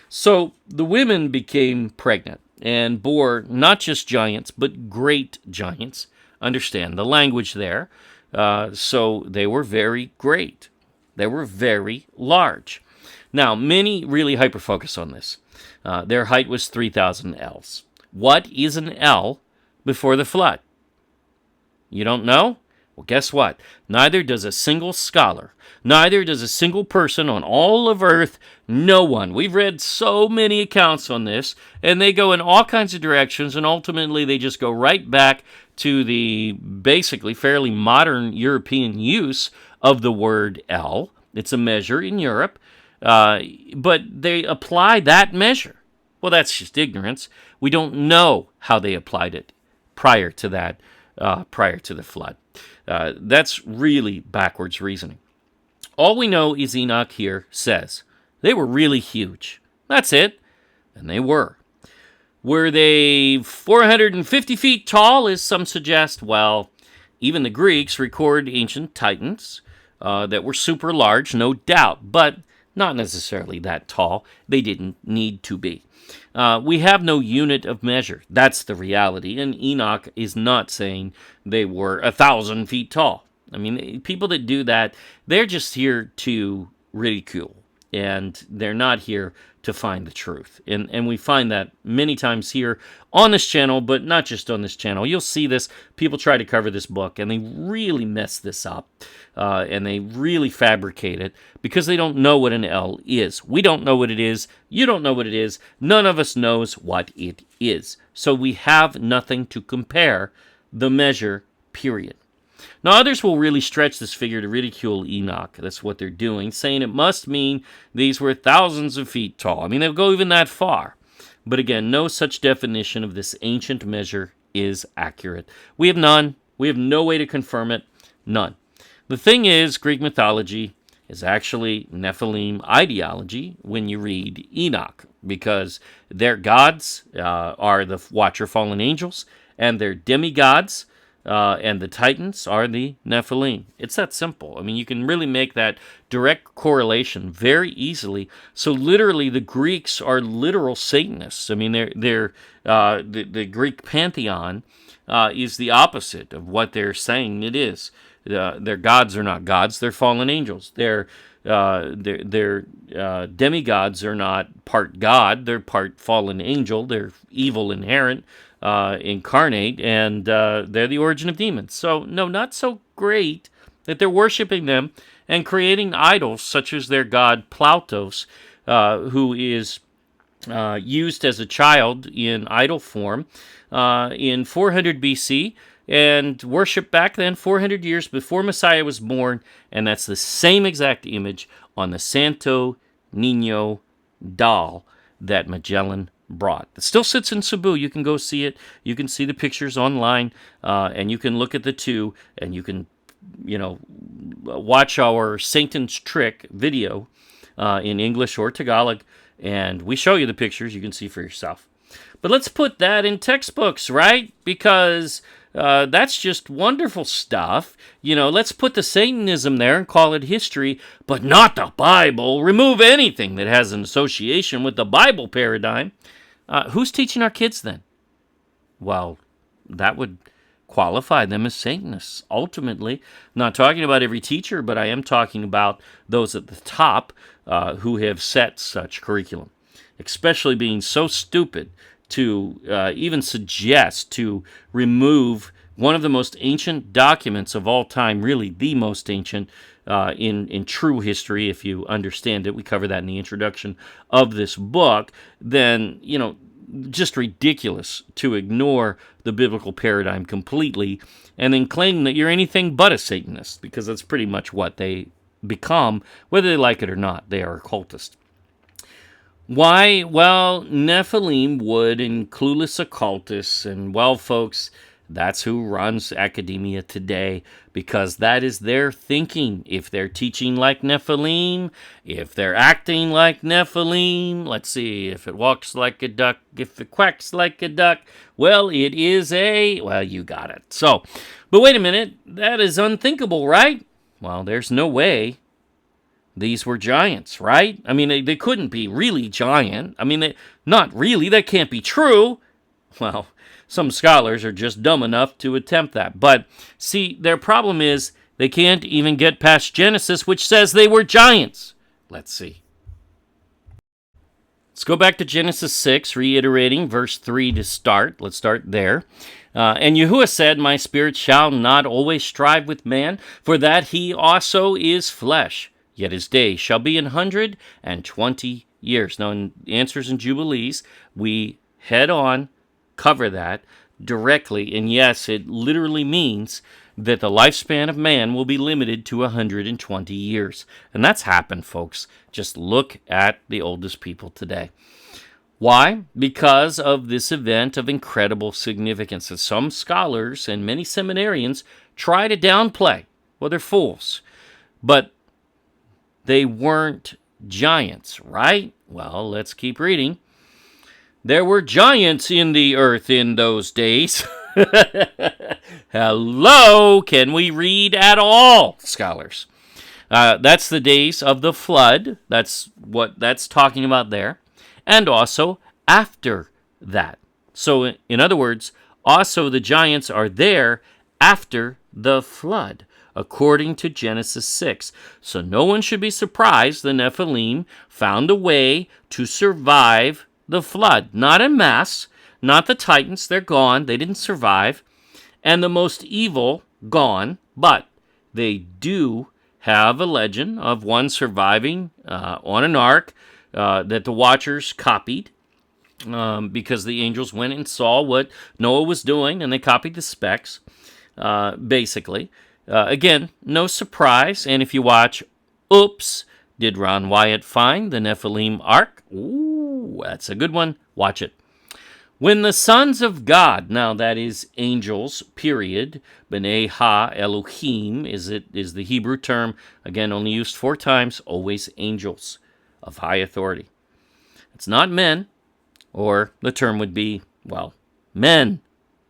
So the women became pregnant and bore not just giants, but great giants. Understand the language there. So they were very great. They were very large. Now, many really hyper-focus on this. Their height was 3,000 ells. What is an ell before the flood? You don't know? Well, guess what? Neither does a single scholar, neither does a single person on all of earth, no one. We've read so many accounts on this, and they go in all kinds of directions, and ultimately they just go right back to the basically fairly modern European use of the word ell. It's a measure in Europe, but they apply that measure. Well, that's just ignorance. We don't know how they applied it prior to that, prior to the flood. That's really backwards reasoning. All we know is Enoch here says they were really huge. That's it. And they were. Were they 450 feet tall, as some suggest? Well, even the Greeks record ancient titans that were super large, no doubt, but not necessarily that tall. They didn't need to be. We have no unit of measure. That's the reality. And Enoch is not saying they were 1,000 feet tall. I mean, people that do that, they're just here to ridicule. And they're not here to find the truth. And we find that many times here on this channel, but not just on this channel. You'll see this. People try to cover this book, and they really mess this up. And they really fabricate it because they don't know what an L is. We don't know what it is. You don't know what it is. None of us knows what it is. So we have nothing to compare the measure, period. Now, others will really stretch this figure to ridicule Enoch. That's what they're doing, saying it must mean these were thousands of feet tall. I mean, they'll go even that far. But again, no such definition of this ancient measure is accurate. We have none. We have no way to confirm it. None. The thing is, Greek mythology is actually Nephilim ideology when you read Enoch, because their gods are the Watcher fallen angels, and their demigods and the Titans are the Nephilim. It's that simple. I mean, you can really make that direct correlation very easily. So literally, the Greeks are literal Satanists. I mean, the Greek pantheon is the opposite of what they're saying it is. Their gods are not gods; they're fallen angels. Their demigods are not part god; they're part fallen angel. They're evil inherent. Incarnate, and they're the origin of demons. So, no, not so great that they're worshiping them and creating idols such as their god Plautos, who is used as a child in idol form in 400 BC and worshipped back then 400 years before Messiah was born, and that's the same exact image on the Santo Niño doll that Magellan brought. It still sits in Cebu. You can go see it. You can see the pictures online, and you can look at the two, and you can, watch our Satan's Trick video in English or Tagalog, and we show you the pictures. You can see for yourself. But let's put that in textbooks, right? Because that's just wonderful stuff. Let's put the Satanism there and call it history, but not the Bible. Remove anything that has an association with the Bible paradigm. Who's teaching our kids then? Well, that would qualify them as Satanists. Ultimately, I'm not talking about every teacher, but I am talking about those at the top who have set such curriculum, especially being so stupid to even suggest to remove one of the most ancient documents of all time, really the most ancient in true history, if you understand it. We cover that in the introduction of this book. Then, just ridiculous to ignore the biblical paradigm completely and then claim that you're anything but a Satanist, because that's pretty much what they become, whether they like it or not. They are occultists. Why? Well, Nephilim would and clueless occultists, and well, folks, that's who runs academia today, because that is their thinking. If they're teaching like Nephilim, if they're acting like Nephilim, let's see, if it walks like a duck, if it quacks like a duck, well, it is well, you got it. So, but wait a minute, that is unthinkable, right? Well, there's no way these were giants, right? I mean, they couldn't be really giant. I mean, not really, that can't be true. Well, some scholars are just dumb enough to attempt that. But, see, their problem is they can't even get past Genesis, which says they were giants. Let's see. Let's go back to Genesis 6, reiterating verse 3 to start. Let's start there. And Yahuwah said, My spirit shall not always strive with man, for that he also is flesh. Yet his day shall be 120 years. Now, in Answers in Jubilees, we head on cover that directly, and yes, it literally means that the lifespan of man will be limited to 120 years. And that's happened, folks. Just look at the oldest people today. Why? Because of this event of incredible significance that some scholars and many seminarians try to downplay. Well, they're fools. But they weren't giants, right? Well, let's keep reading. There were giants in the earth in those days. Hello, can we read at all, scholars? That's the days of the flood. That's what that's talking about there. And also after that. So, in other words, also the giants are there after the flood, according to Genesis 6. So no one should be surprised the Nephilim found a way to survive the flood. Not en masse, not the Titans, they're gone, they didn't survive, and the most evil, gone, but they do have a legend of one surviving on an ark that the Watchers copied because the angels went and saw what Noah was doing, and they copied the specs, basically. Again, no surprise, and if you watch Oops, Did Ron Wyatt Find the Nephilim Ark? Ooh, That's a good one. Watch it. When the sons of God, now that is angels, period. B'nai ha Elohim is the Hebrew term, again only used 4 times, always angels of high authority. It's not men, or the term would be, well, men,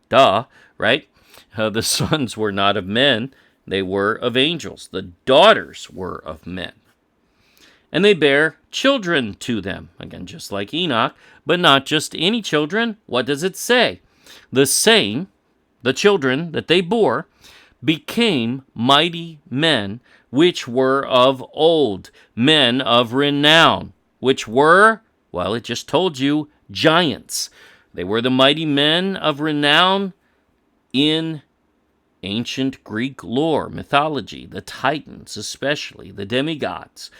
duh, right? The sons were not of men, they were of angels. The daughters were of men. And they bear children to them, again, just like Enoch, but not just any children. What does it say? The same, the children that they bore, became mighty men, which were of old, men of renown, which were, well, it just told you, giants. They were the mighty men of renown in ancient Greek lore, mythology, the Titans especially, the demigods,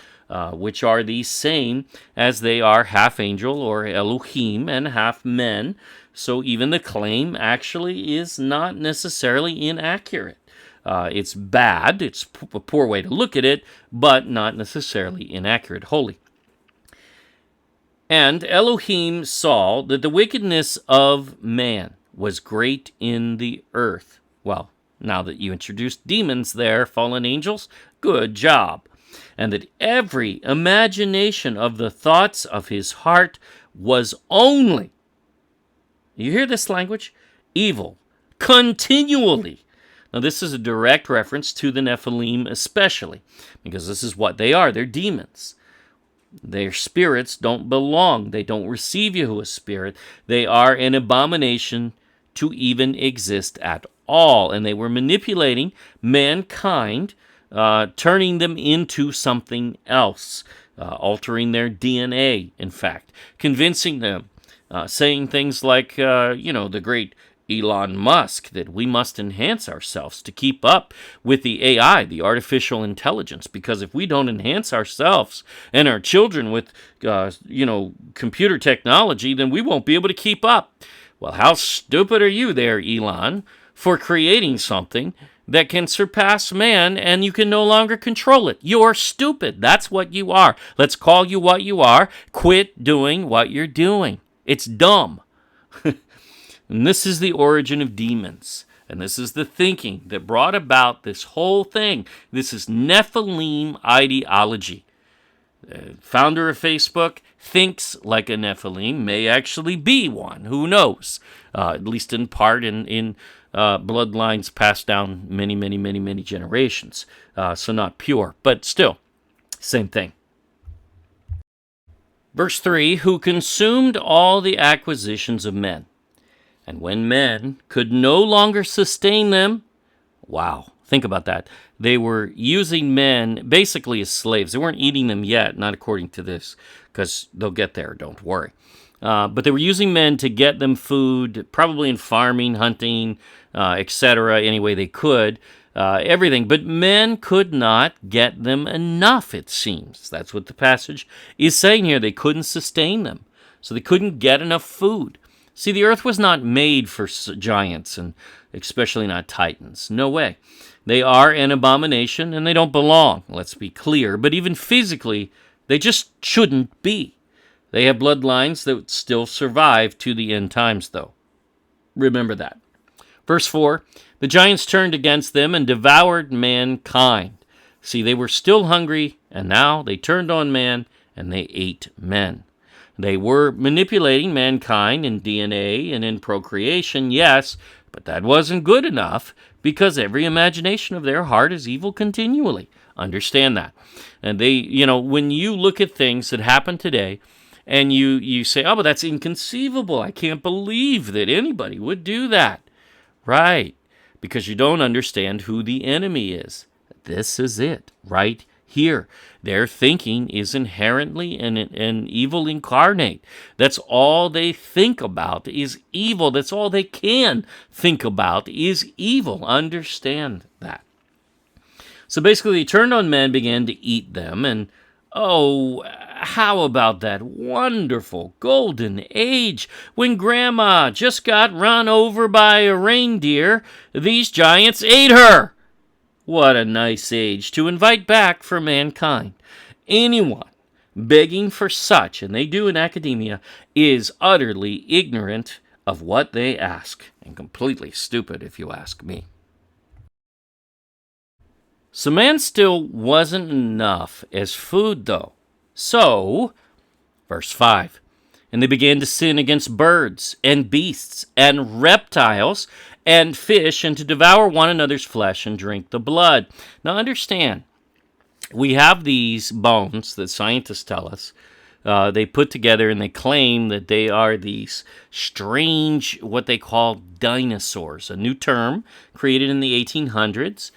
which are the same as they are half angel or Elohim and half men. So even the claim actually is not necessarily inaccurate. It's bad, it's a poor way to look at it, but not necessarily inaccurate, wholly. And Elohim saw that the wickedness of man was great in the earth. Well, now that you introduced demons there, fallen angels, good job. And that every imagination of the thoughts of his heart was only, you hear this language? Evil, continually. Now this is a direct reference to the Nephilim especially, because this is what they are, they're demons. Their spirits don't belong, they don't receive Yahuwah's spirit, they are an abomination to even exist at all, and they were manipulating mankind, turning them into something else, altering their DNA, in fact, convincing them, saying things like, the great Elon Musk, that we must enhance ourselves to keep up with the AI, the artificial intelligence, because if we don't enhance ourselves and our children with, computer technology, then we won't be able to keep up. Well, how stupid are you there, Elon, for creating something that can surpass man and you can no longer control it? You're stupid. That's what you are. Let's call you what you are. Quit doing what you're doing. It's dumb. And this is the origin of demons. And this is the thinking that brought about this whole thing. This is Nephilim ideology. The founder of Facebook thinks like a Nephilim, may actually be one. Who knows? At least in part in bloodlines passed down many generations. So not pure, but still, same thing. Verse 3, who consumed all the acquisitions of men. And when men could no longer sustain them, wow, think about that. They were using men basically as slaves. They weren't eating them yet, not according to this, because they'll get there, don't worry. But they were using men to get them food, probably in farming, hunting, etc., any way they could, everything. But men could not get them enough, it seems. That's what the passage is saying here. They couldn't sustain them, so they couldn't get enough food. See, the earth was not made for giants, and especially not titans. No way. They are an abomination, and they don't belong, let's be clear. But even physically, they just shouldn't be. They have bloodlines that still survive to the end times, though. Remember that. Verse 4, the giants turned against them and devoured mankind. See, they were still hungry, and now they turned on man, and they ate men. They were manipulating mankind in DNA and in procreation, yes, but that wasn't good enough because every imagination of their heart is evil continually. Understand that. And they, when you look at things that happen today and you say, oh, but that's inconceivable. I can't believe that anybody would do that. Right, because you don't understand who the enemy is. This is it, right here. Their thinking is inherently an evil incarnate. That's all they think about is evil. That's all they can think about is evil. Understand that. So basically, they turned on men, began to eat them, and oh, how about that wonderful golden age when Grandma just got run over by a reindeer? These giants ate her. What a nice age to invite back for mankind. Anyone begging for such, and they do in academia, is utterly ignorant of what they ask, and completely stupid if you ask me. So man still wasn't enough as food, though. So, verse 5, and they began to sin against birds and beasts and reptiles and fish, and to devour one another's flesh and drink the blood. Now understand, we have these bones that scientists tell us they put together, and they claim that they are these strange, what they call dinosaurs, a new term created in the 1800s,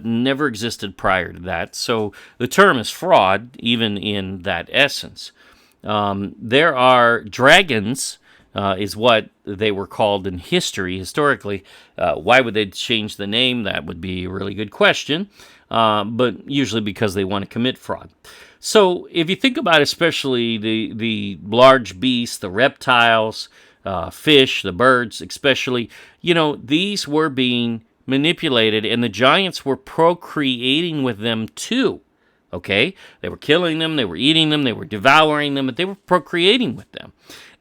never existed prior to that. So the term is fraud, even in that essence. There are dragons, is what they were called in history, historically. Why would they change the name? That would be a really good question, but usually because they want to commit fraud. So if you think about especially the large beasts, the reptiles, fish, the birds especially, these were being manipulated, and the giants were procreating with them too. Okay? They were killing them, they were eating them, they were devouring them, but they were procreating with them.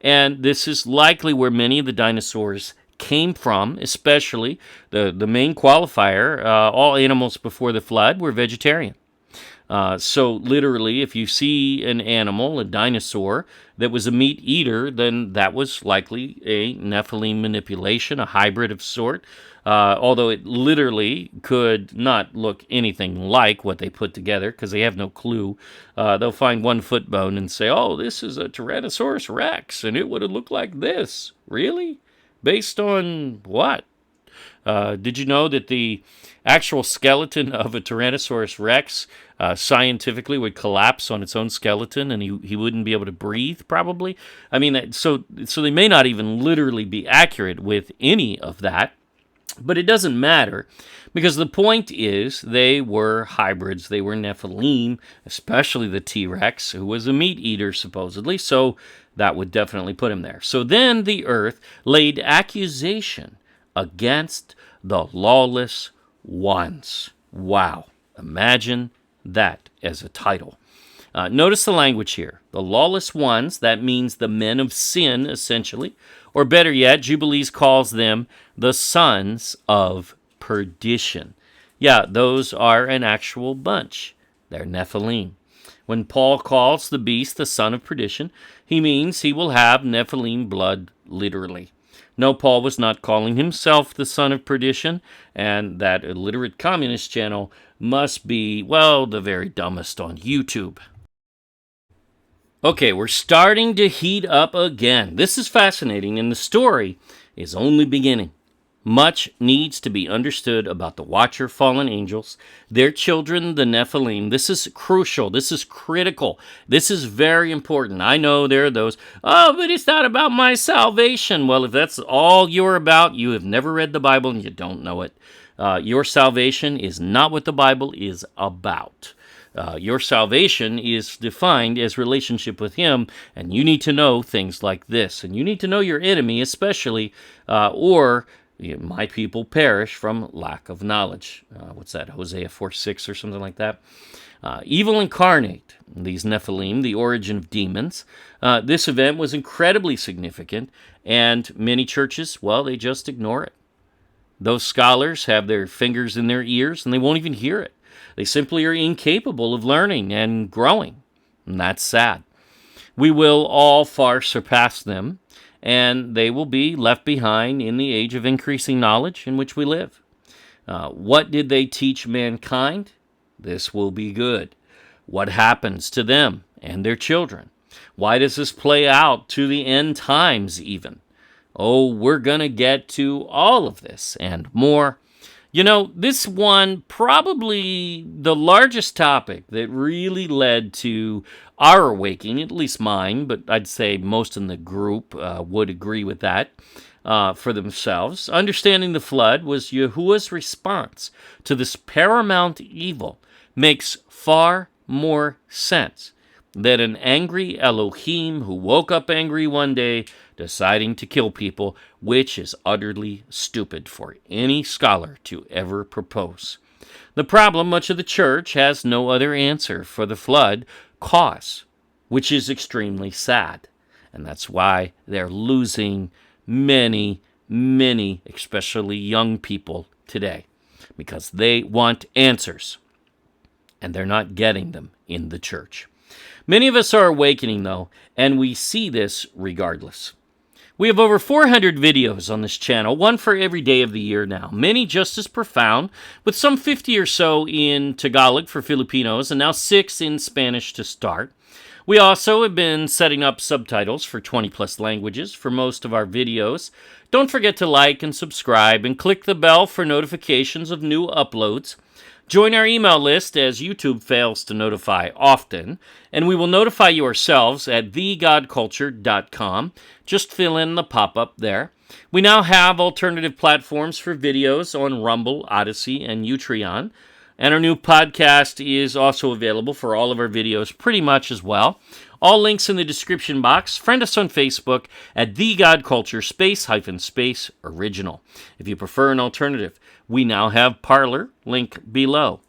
And this is likely where many of the dinosaurs came from, especially the main qualifier, all animals before the flood were vegetarian. So literally, if you see an animal, a dinosaur, that was a meat eater, then that was likely a Nephilim manipulation, a hybrid of sort. Although it literally could not look anything like what they put together, because they have no clue. They'll find one foot bone and say, oh, this is a Tyrannosaurus Rex, and it would have looked like this. Really? Based on what? Did you know that the actual skeleton of a Tyrannosaurus Rex scientifically would collapse on its own skeleton, and he wouldn't be able to breathe, probably? I mean, so they may not even literally be accurate with any of that, but it doesn't matter, because the point is they were hybrids. They were Nephilim, especially the T-Rex, who was a meat eater, supposedly, so that would definitely put him there. So then the earth laid accusation against the lawless ones. Wow. Imagine that as a title. Notice the language here. The lawless ones, that means the men of sin, essentially. Or better yet, Jubilees calls them the sons of perdition. Yeah, those are an actual bunch. They're Nephilim. When Paul calls the beast the son of perdition, he means he will have Nephilim blood literally. No, Paul was not calling himself the son of perdition, and that illiterate communist channel must be, well, the very dumbest on YouTube. Okay, we're starting to heat up again. This is fascinating, and the story is only beginning. Much needs to be understood about the Watcher fallen angels, their children, the Nephilim. This is crucial. This is critical. This is very important. I know there are those, oh, but it's not about my salvation. Well, if that's all you're about, you have never read the Bible and you don't know it. Your salvation is not what the Bible is about. Your salvation is defined as relationship with Him, and you need to know things like this. And you need to know your enemy, especially, or my people perish from lack of knowledge. What's that, Hosea 4:6 or something like that? Evil incarnate, these Nephilim, the origin of demons. This event was incredibly significant, and many churches, well, they just ignore it. Those scholars have their fingers in their ears, and they won't even hear it. They simply are incapable of learning and growing, and that's sad. We will all far surpass them, and they will be left behind in the age of increasing knowledge in which we live. What did they teach mankind? This will be good. What happens to them and their children? Why does this play out to the end times even? Oh, we're going to get to all of this and more. You know, this one, probably the largest topic that really led to our awakening, at least mine, but I'd say most in the group would agree with that for themselves. Understanding the flood was Yahuwah's response to this paramount evil makes far more sense than an angry Elohim who woke up angry one day deciding to kill people, which is utterly stupid for any scholar to ever propose. The problem, much of the church has no other answer for the flood cause. which is extremely sad. And that's why they're losing many, many, especially young people today, because they want answers, and they're not getting them in the church. Many of us are awakening, though, and we see this regardless. We have over 400 videos on this channel, one for every day of the year now, many just as profound, with some 50 or so in Tagalog for Filipinos, and now 6 in Spanish to start. We also have been setting up subtitles for 20-plus languages for most of our videos. Don't forget to like and subscribe, and click the bell for notifications of new uploads. Join our email list, as YouTube fails to notify often, and we will notify you ourselves at thegodculture.com. Just fill in the pop-up there. We now have alternative platforms for videos on Rumble, Odyssey, and Utreon. And our new podcast is also available for all of our videos pretty much as well. All links in the description box. Friend us on Facebook at The God Culture _space original. If you prefer an alternative, we now have Parler, link below.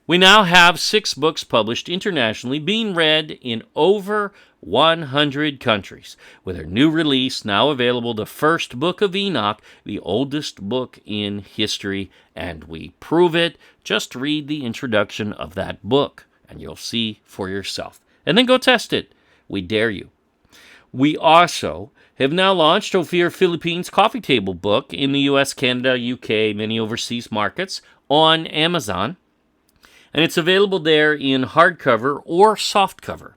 We now have 6 books published internationally, being read in over 100 countries. With our new release now available, the first book of Enoch, the oldest book in history, and we prove it. Just read the introduction of that book, and you'll see for yourself. And then go test it. We dare you. We also have now launched Ophir Philippines Coffee Table book in the US, Canada, UK, many overseas markets on Amazon. And it's available there in hardcover or softcover.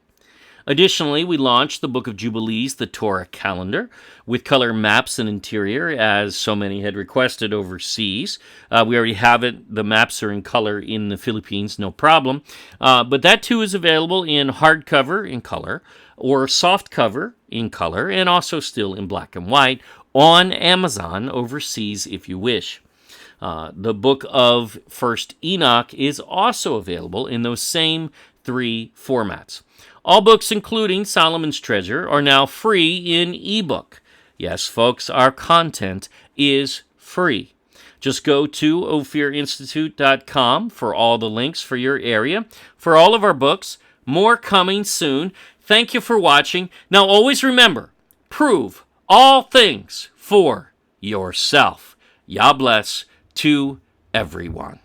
Additionally, we launched the Book of Jubilees, the Torah calendar, with color maps and interior, as so many had requested overseas. We already have it. The maps are in color in the Philippines, no problem. But that too is available in hardcover in color, or softcover in color, and also still in black and white on Amazon overseas if you wish. The book of First Enoch is also available in those same 3 formats. All books, including Solomon's Treasure, are now free in eBook. Yes, folks, our content is free. Just go to ophirinstitute.com for all the links for your area. For all of our books, more coming soon. Thank you for watching. Now, always remember, prove all things for yourself. Yah bless to everyone.